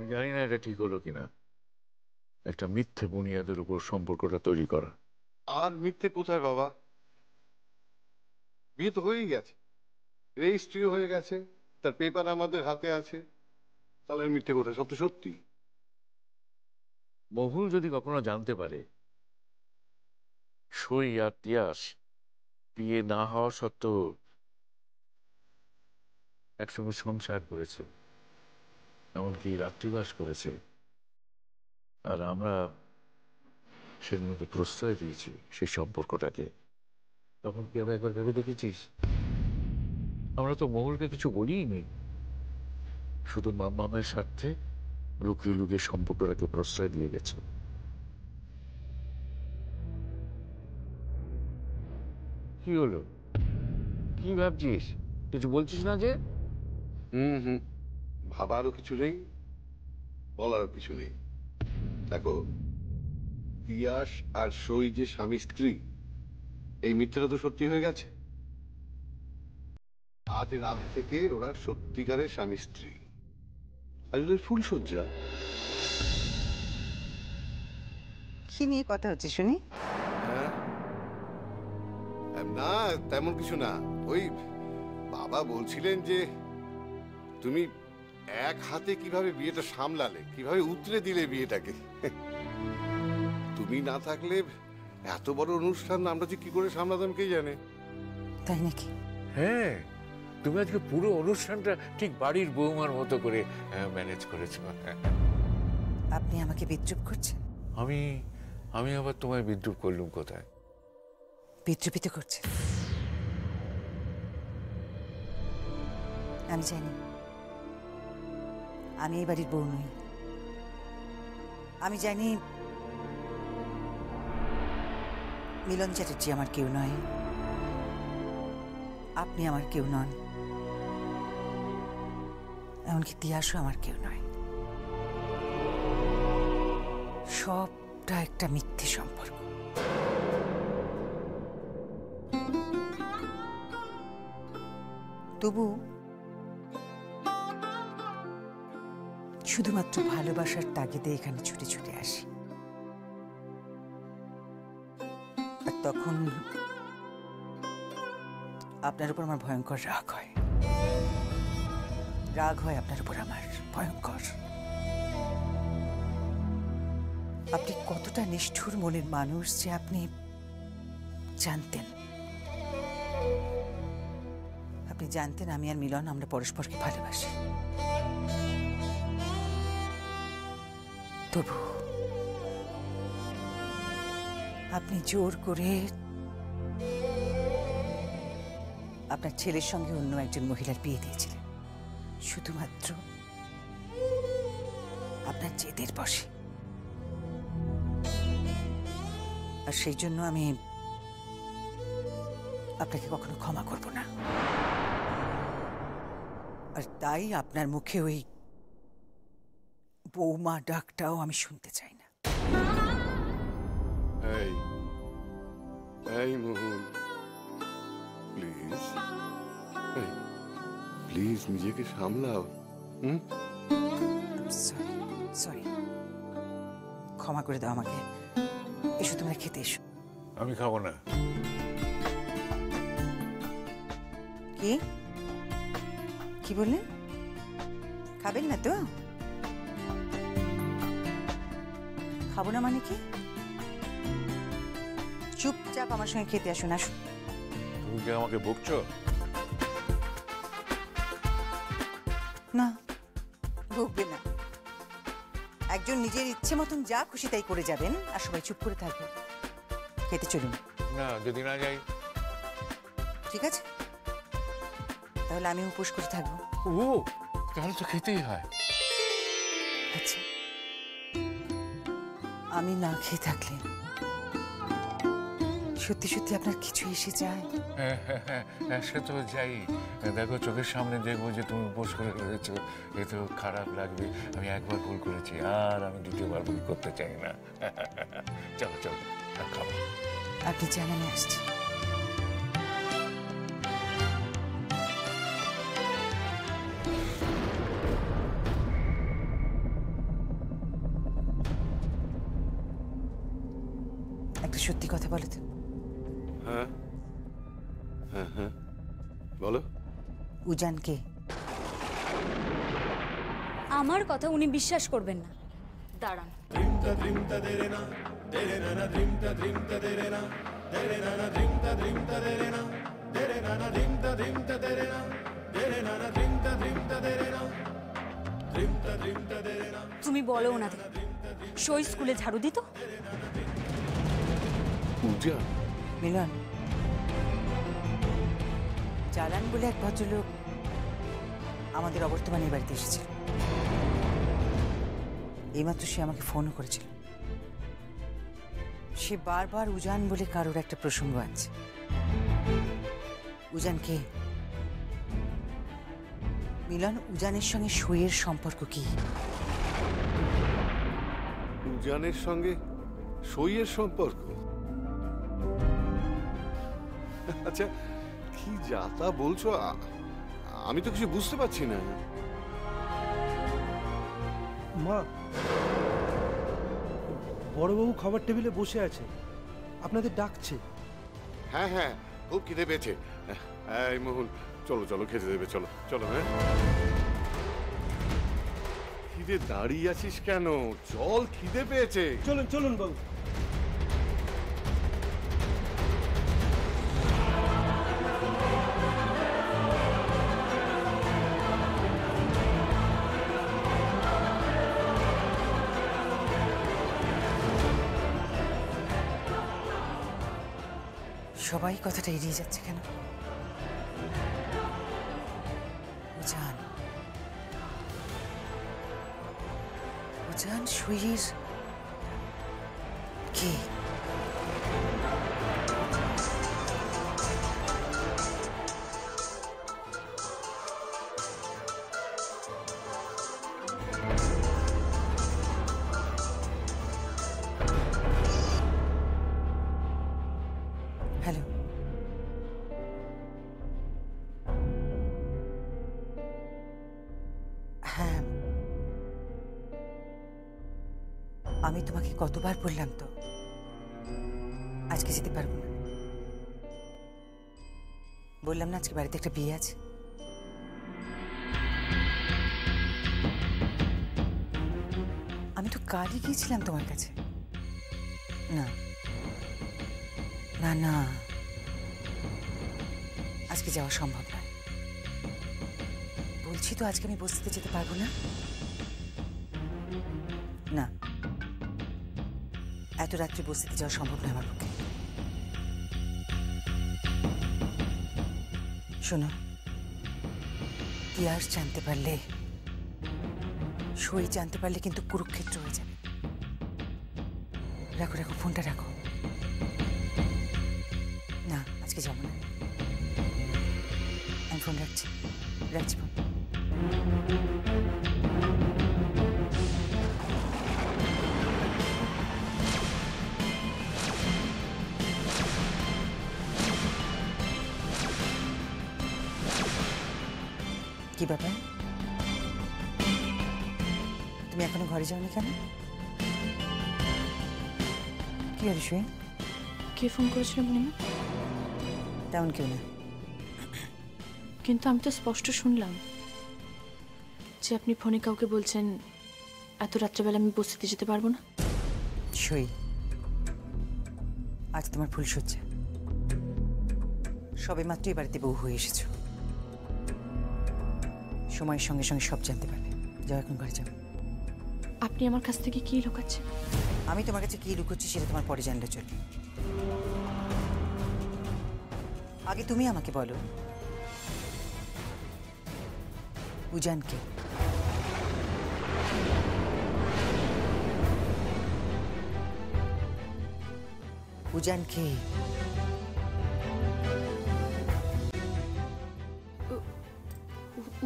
আমি জানি না এটা ঠিক হলো কিনা, একটা মিথ্যে বুনিয়াদের উপর সম্পর্কটা তৈরি করা। আর মিথ্যে কোথায় বাবা? বিয়ে তো হয়েই গেছে, রেজিস্ট্রি হয়ে গেছে, তার পেপার আমাদের হাতে আছে। তাহলে আর মিথ্যে কোথায়? সব তো সত্যি। মহুল যদি কখনো জানতে পারে সই আর তিয়াস বিয়ে না হওয়া সত্ত্বেও একসঙ্গে সংসার করেছে, এমনকি রাত্রিবাস করেছে, আর আমরা সেগুলোকে প্রশ্রয় দিয়েছি সেই সম্পর্কটাকে, তখন কি আমরা একবার ভেবে দেখেছিস? আমরা তো মহুলকে কিছু বলিই নি, শুধু মামামের স্বার্থে লুকিয়ে লুকিয়ে সম্পর্কটাকে প্রশ্রয় দিয়ে গেছে। কি হলো, কি ভাবছিস? কিছু বলছিস না যে? হুম। ভাবারও কিছু নেই, বলারও কিছু নেই। দেখো, তিয়াস আর সই যে স্বামী স্ত্রী, এই মিথ্যেটা তো সত্যি হয়ে গেছে। আজ রাত থেকে ওরা সত্যিকারের স্বামী স্ত্রী। আজ ওদের ফুলসজ্জা। কি নিয়ে কথা হচ্ছে শুনি? হ্যাঁ, না তেমন কিছু না। ওই বাবা বলছিলেন যে তুমি এক হাতে কিভাবে বিয়েটা সামলালে, কিভাবে উতরে দিলে বিয়েটাকে। তুমি না থাকলে এত বড় অনুষ্ঠান আমরা যে কি করে সামলাতাম কে জানে। তাই নাকি? হ্যাঁ, তুমি আজকে পুরো অনুষ্ঠানটা ঠিক বাড়ির বৌমার মতো করে ম্যানেজ করেছো। আপনি আমাকে বিদ্রুপ করছেন? আমি আমি আবার তোমায় বিদ্রুপ করলুম কোথায়? বিদ্রুপিত করছেন? আমি জানি আমি এই বাড়ির বউ নই। আমি জানি মিলন চ্যাটার্জি আমার কেউ নয়, আপনি আমার কেউ নন, এমনকি তিয়াসও আমার কেউ নয়। সবটা একটা মিথ্যে সম্পর্ক। তবু শুধুমাত্র ভালোবাসার তাগিদে এখানে ছুটে ছুটে আসি, আর তখন আপনার উপর আমার ভয়ঙ্কর রাগ হয়। রাগ হয় আপনার উপর আমার ভয়ঙ্কর। আপনি কতটা নিষ্ঠুর মনের মানুষ যে আপনি জানতেন, আপনি জানতেন আমি আর মিলন আমরা পরস্পরকে ভালোবাসি। তবু আপনি জোর করে আপনার ছেলের সঙ্গে অন্য একজন মহিলার বিয়ে দিয়েছিলেন, শুধুমাত্র আপনার জেদের বশে। আর সেই জন্য আমি আপনাকে কখনো ক্ষমা করব না। আর তাই আপনার মুখে ওই বৌমা ডাকটাও আমি শুনতে চাই না। এই এই মোহন, প্লিজ প্লিজ নিজেকে সামলাও। সরি সরি, ক্ষমা করে দাও আমাকে। এসো তোমরা খেতে এসো। আমি খাবো না। কি কি বললেন? খাবেন না তো? খাবো না মানে কি? চুপচাপ আমার সঙ্গে খেতে আসুন। আসুন। তুমি কি আমাকে বকছো? না, ভুগবে না। একজন নিজের ইচ্ছে মতন যা খুশি তাই করে যাবেন, আর সবাই চুপ করে থাকবে। খেতে চলুন। না, যদি না যাই? ঠিক আছে, তাহলে আমি উপোস করে থাকবো। ও, তাহলে তো খেতেই হয়। আচ্ছা, আমি না খেয়ে থাকলে সত্যি সত্যি আপনার কিছু এসে যায়? হ্যাঁ, সে তো যাই। দেখো, চোখের সামনে দেখবো যে তুমি উপোস করে রয়েছো, এ তো খারাপ লাগবে। আমি একবার ভুল করেছি, আর আমি দ্বিতীয়বার ভুল করতে চাই না। চলো চলো, খাবো। আপনি জান আমি আসছি। একটা সত্যি কথা বলো তো। হ্যাঁ হ্যাঁ হ্যাঁ, বলো। উজান কে? আমার কথা উনি বিশ্বাস করবেন না। দাঁড়ান। তুমি বলো ওনাদের সই স্কুলে ঝাড়ু দিত। পূজা? মিলন, জালান বলে এক ভদ্রলোক আমাদের অবর্তমানে বাড়িতে এসেছিল। এইমাত্র সে আমাকে ফোনও করেছিল। সে বারবার উজান বলে কারোর একটা প্রসঙ্গ আনছে। উজান কে? মিলন, উজানের সঙ্গে সইয়ের সম্পর্ক কি? উজানের সঙ্গে সইয়ের সম্পর্ক? আচ্ছা, কি যা তা বলছো, আমি তো কিছু বুঝতে পারছি না। মা, বড়বাবু খাবার টেবিলে বসে আছে, আপনাদের ডাকছে। হ্যাঁ হ্যাঁ, খুব খিদে পেয়েছে। এই মোহন, চলো চলো, খেতে দেবে, চলো চলো। হ্যাঁ, খিদে দাঁড়িয়ে আছিস কেন? চল, খিদে পেয়েছে। চলুন চলুন বাবু। সবাই কথাটা এড়িয়ে যাচ্ছে কেন? উজান, উজান সইয়ের কে? হ্যালো, হ্যাঁ, আমি তোমাকে কতবার বললাম তো আজকে যেতে পারবো না। বললাম না আজকে বাড়িতে একটা বিয়ে আছে। আমি তো কালই গিয়েছিলাম তোমার কাছে। না না না, আজকে যাওয়া সম্ভব নয়। বলছি তো আজকে আমি বস্তিতে যেতে পারবো না। না, এত রাত্রে বস্তিতে যাওয়া সম্ভব নয় আমার পক্ষে। শোনো, ইতিহাস জানতে পারলে, সই জানতে পারলে কিন্তু কুরুক্ষেত্র হয়ে যাবে। রাখো রাখো, ফোনটা রাখো। না, আজকে যাবো না। আমি ফোন রাখছি, রাখছি ফোন। কি ব্যাপার, তুমি এখনো ঘরে যাওনি কেন? কি হলো শুয়ে? কে ফোন করেছিল মনিমা? তেমন কেউ না। কিন্তু আমি তো স্পষ্ট শুনলাম যে আপনি ফোনে কাউকে বলছেন এত রাত্রেবেলা আমি বস্তিতে যেতে পারবো না। সই, আজ তোমার ফুল সজ্জা। সবে মাত্র এই বাড়িতে বউ হয়ে এসেছো। সময়ের সঙ্গে সঙ্গে সব জানতে পারবে। যাও, এখন ঘরে যাও। আপনি আমার কাছ থেকে কি লুকাচ্ছেন? আমি তোমার কাছে কি লুকোচ্ছি সেটা তোমার পরে জানলে চলবে। আগে তুমি আমাকে বলো, উজান কে? উজান কে?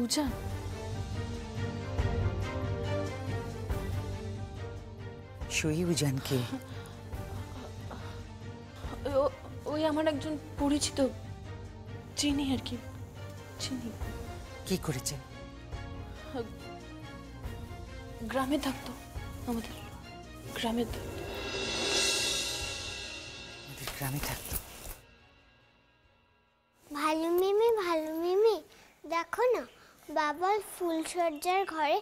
উজান? সই উজান কে? ওই আমার একজন পরিচিত, চিনি আর কি, চিনি। কি করেছেন? গ্রামে থাকতো, আমাদের গ্রামে থাকতো। গ্রামে থাকতো। ভালো মিমি দেখো না, বাবা ফুলসজ্জার ঘরে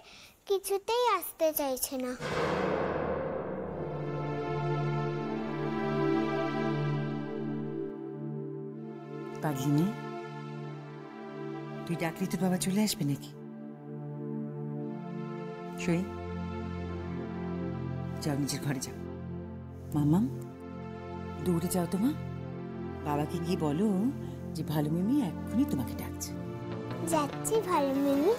কিছুতেই আসতে চাইছে না। পাগলি মেয়ে, তুই ডাকলি তোর বাবা চলে আসবে নাকি? সই, যাও নিজের ঘরে যাও। মামাম, দৌড়ে যাও তো মা, বাবাকে গিয়ে বলো যে ভালো মিমি এক্ষুনি তোমাকে ডাকছে। যাচ্ছি ভালো মিমি।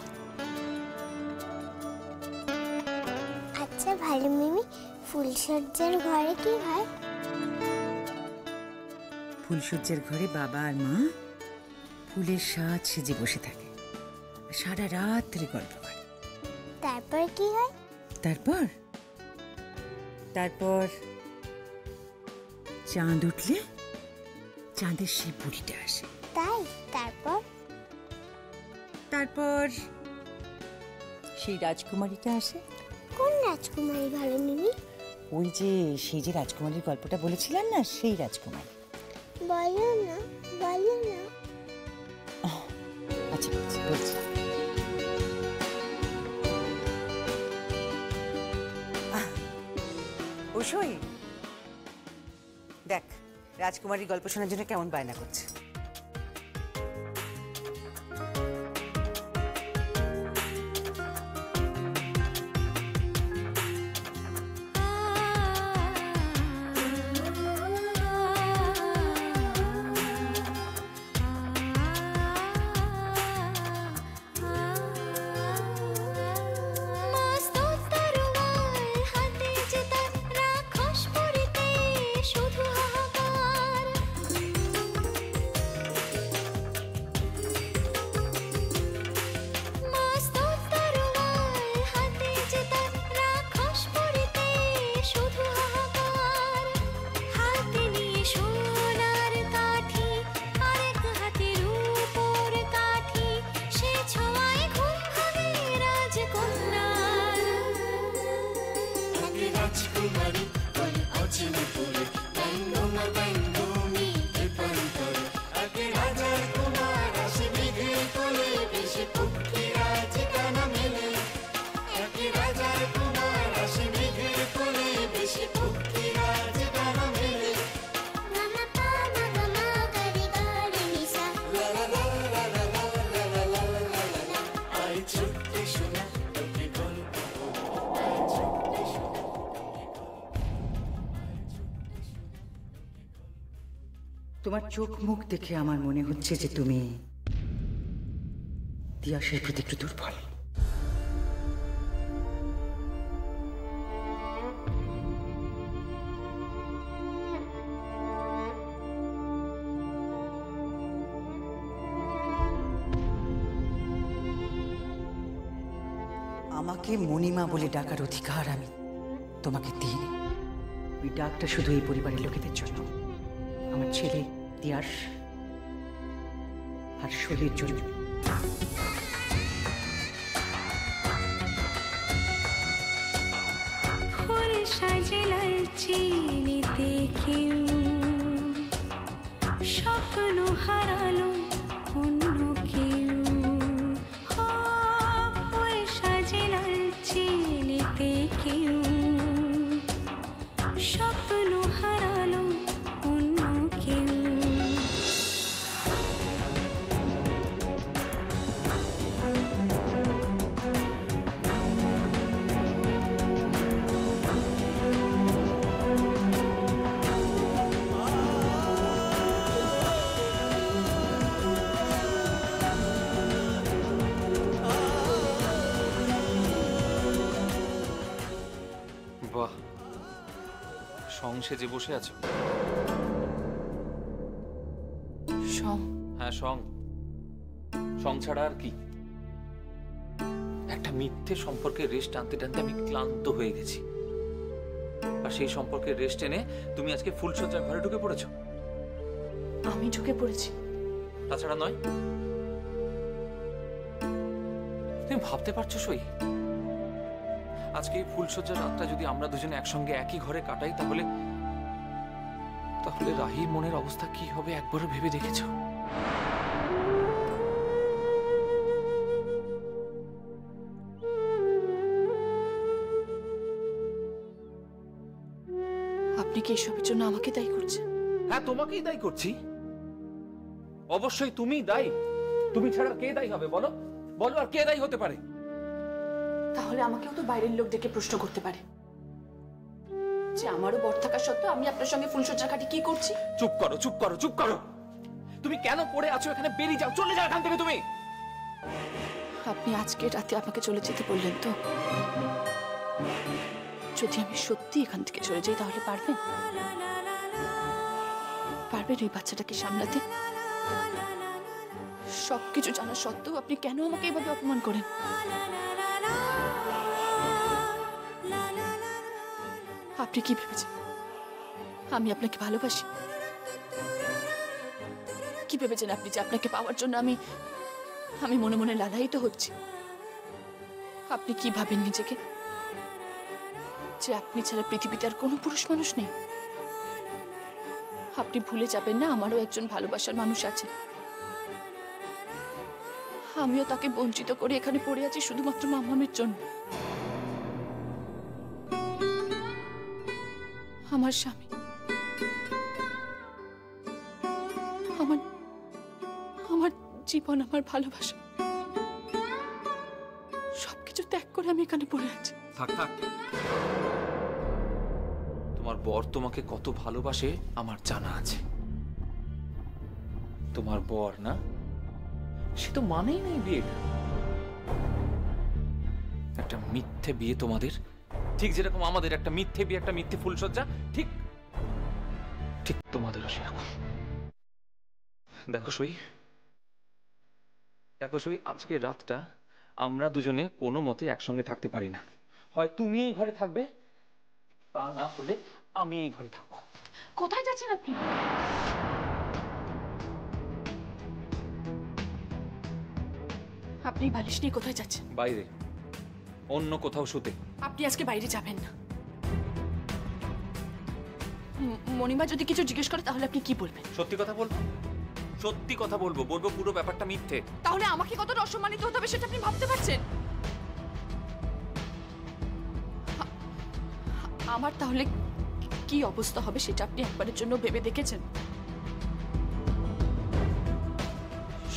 আচ্ছা ভালো মিমি, ফুলসজ্জার ঘরে কি হয়? ফুলসজ্জার ঘরে বাবা আর মা ফুলের সাজ সেজে বসে থাকে, সারা রাত ধরে গল্প করে। তারপর কি হয়? তারপর তারপর চাঁদ উঠলে চাঁদের সেই বুড়িটা আসে। তাই? তারপর? তারপর সেই রাজকুমারীটা আসে। কোন রাজকুমারী ভালো মিমি? ওই যে সেই যে রাজকুমারীর গল্পটা বলেছিলাম না, সেই রাজকুমারী। বলো না, বলো না। আচ্ছা বলছি বলছি। ওসই দেখ, রাজকুমারীর গল্প শোনার জন্য কেমন বায়না করছে। তোমার চোখ মুখ দেখে আমার মনে হচ্ছে যে তুমি তিয়াসের প্রতি একটু দুর্বল। আমাকে মণিমা বলে ডাকার অধিকার আমি তোমাকে দিইনি। ওই ডাকটা শুধু এই পরিবারের লোকেদের জন্য, আমার ছেলে তিয়াস আর শৈলের জন্য। ফুল সাজে লালচে নিতে কেউ স্বপ্ন হারালো অন্য কেউ। ফুল সাজে লালচে নিতে কেউ স্বপ্ন হারালো অন্য কেউ। বাহ, সং সেজে বসে আছো? সং? হ্যাঁ সং। সং ছাড়া আর কি? একটা মিথ্যে সম্পর্কে রেশ টানতে টানতে আমি ক্লান্ত হয়ে গেছি, আর সেই সম্পর্কে রেশ টেনে তুমি আজকে ফুলসজ্জার ঘরে ঢুকে পড়েছো। আমি ঢুকে পড়েছি? তাছাড়া নয়। তুমি ভাবতে পারছো সই, আজকে এই ফুলসজ্জার রাতটা যদি আমরা দুজনে একসঙ্গে একই ঘরে কাটাই, তাহলে তাহলে রাহির মনের অবস্থা কি হবে একবারও ভেবে দেখেছো? আপনি কি এসবের জন্য আমাকে দায়ী করছেন? হ্যাঁ, তোমাকেই দায়ী করছি। অবশ্যই তুমি দায়ী। তুমি ছাড়া কে দায়ী হবে বলো? বলো, আর কে দায়ী হতে পারে? তাহলে আমাকেও তো বাইরের লোক ডেকে প্রশ্ন করতে পারে যে আমারও বর থাকা সত্ত্বেও আমি আপনার সঙ্গে ফুলসজ্জা কাটি কি করছি। চুপ করো, চুপ করো, চুপ করো। তুমি কেন পড়ে আছো এখানে? বেরিয়ে যাও, চলে যাও এখান থেকে তুমি। আপনি আজকে রাতে আমাকে চলে যেতে বললেন তো? যদি আমি সত্যি এখান থেকে চলে যাই তাহলে পারবেন? পারবেন ওই বাচ্চাটাকে সামলাতে? সবকিছু জানা সত্ত্বেও আপনি কেন আমাকে এভাবে অপমান করেন? আপনি কি ভেবেছেন আমি আপনাকে ভালোবাসি? কি ভেবেছেন আপনি যে আপনাকে পাওয়ার জন্য আমি মনে মনে লালায়িত হচ্ছি? আপনি কি ভাবেন নিজেকে যে আপনি ছাড়া পৃথিবীতে আর কোনো পুরুষ মানুষ নেই? আপনি ভুলে যাবেন না আমারও একজন ভালোবাসার মানুষ আছে। আমিও তাকে বঞ্চিত করে এখানে পড়ে আছি শুধুমাত্র মামামের জন্য। আমার স্বামী, আমার জীবন, আমার ভালোবাসা সবকিছু ত্যাগ করে আমি এখানে পড়ে আছি। থাক থাক। তোমার বর তোমাকে কত ভালোবাসে আমার জানা আছে। তোমার বর না, সে তো মানেই নেই বিয়েটা। একটা মিথ্যে বিয়ে তোমাদের, ঠিক যেরকম আমাদের একটা মিথ্যে বিয়ে, একটা মিথ্যে ফুলসজ্জা, ঠিক ঠিক তোমাদেরও সেরকম। দেখো সই, আজকে রাতটা আমরা দুজনে কোনো মতে একসঙ্গে থাকতে পারি না। হয় তুমি এই ঘরে থাকবে, তা না হলে আমি এই ঘরে থাকবো। কোথায় যাচ্ছেন আপনি? আপনি বালিশ নিয়ে কোথায় যাচ্ছেন? বাইরে, অন্য কোথাও শুতে। আপনি আজকে বাইরে যাবেন না। মণিমা যদি কিছু জিজ্ঞেস করে তাহলে আপনি কি বলবেন? সত্যি কথা বলবো, সত্যি কথা বলবো, বলবো পুরো ব্যাপারটা মিথ্যে। তাহলে আমাকে কতটা অসম্মানিত হতে হবে সেটা আপনি ভাবতে পারছেন? আমার তাহলে কি অবস্থা হবে সেটা আপনি একবারের জন্য ভেবে দেখেছেন?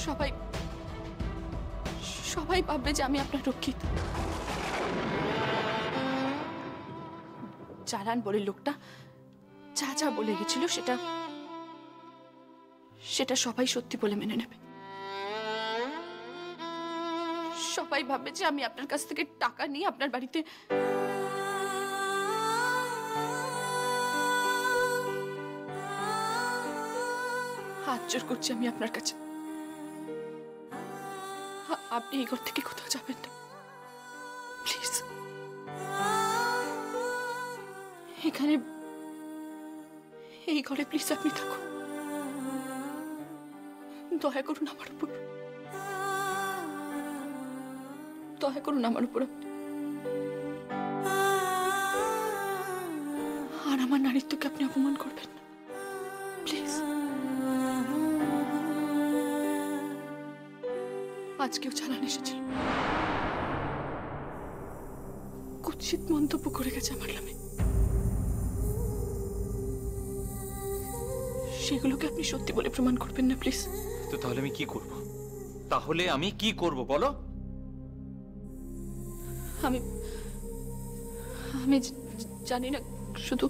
সবাই সবাই ভাববে যে আমি আপনার রক্ষিত। চালান বলে লোকটা যা যা বলে গেছিল সেটা সবাই সত্যি বলে মেনে নেবে। সবাই ভাববে যে আমি আপনার কাছ থেকে টাকা নিয়ে আপনার বাড়িতে হাত জোর করছি আমি আপনার কাছে। আপনি এই ঘর থেকে কোথাও যাবেন না প্লিজ। এখানে এই ঘরে প্লিজ আপনি থাকুন। দয়া করুন আমার উপর, দয়া করুন আমার উপর। আর আমার নারীত্বকে আপনি অপমান করবেন না প্লিজ। আজকেও চালান এসেছিল, কুৎসিত মন্তব্য করে গেছে আমার নামে। সেগুলোকে আপনি সত্যি বলে প্রমাণ করবেন না প্লিজ। তো তাহলে আমি কি করব? তাহলে আমি কি করব বলো? আমি আমি জানি না, শুধু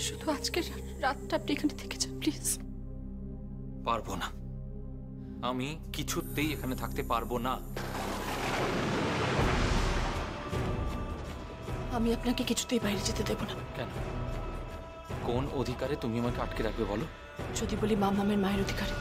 শুধু আজকের রাতটা আপনি এখানে থেকে যান প্লিজ। পারবো না, আমি কিছুতেই এখানে থাকতে পারবো না। আমি আপনাকে কিছুতেই বাইরে যেতে দেব না। কেন? কোন অধিকারে তুমি আমাকে আটকে রাখবে বলো? যদি বলি মামামের মায়ের অধিকারে।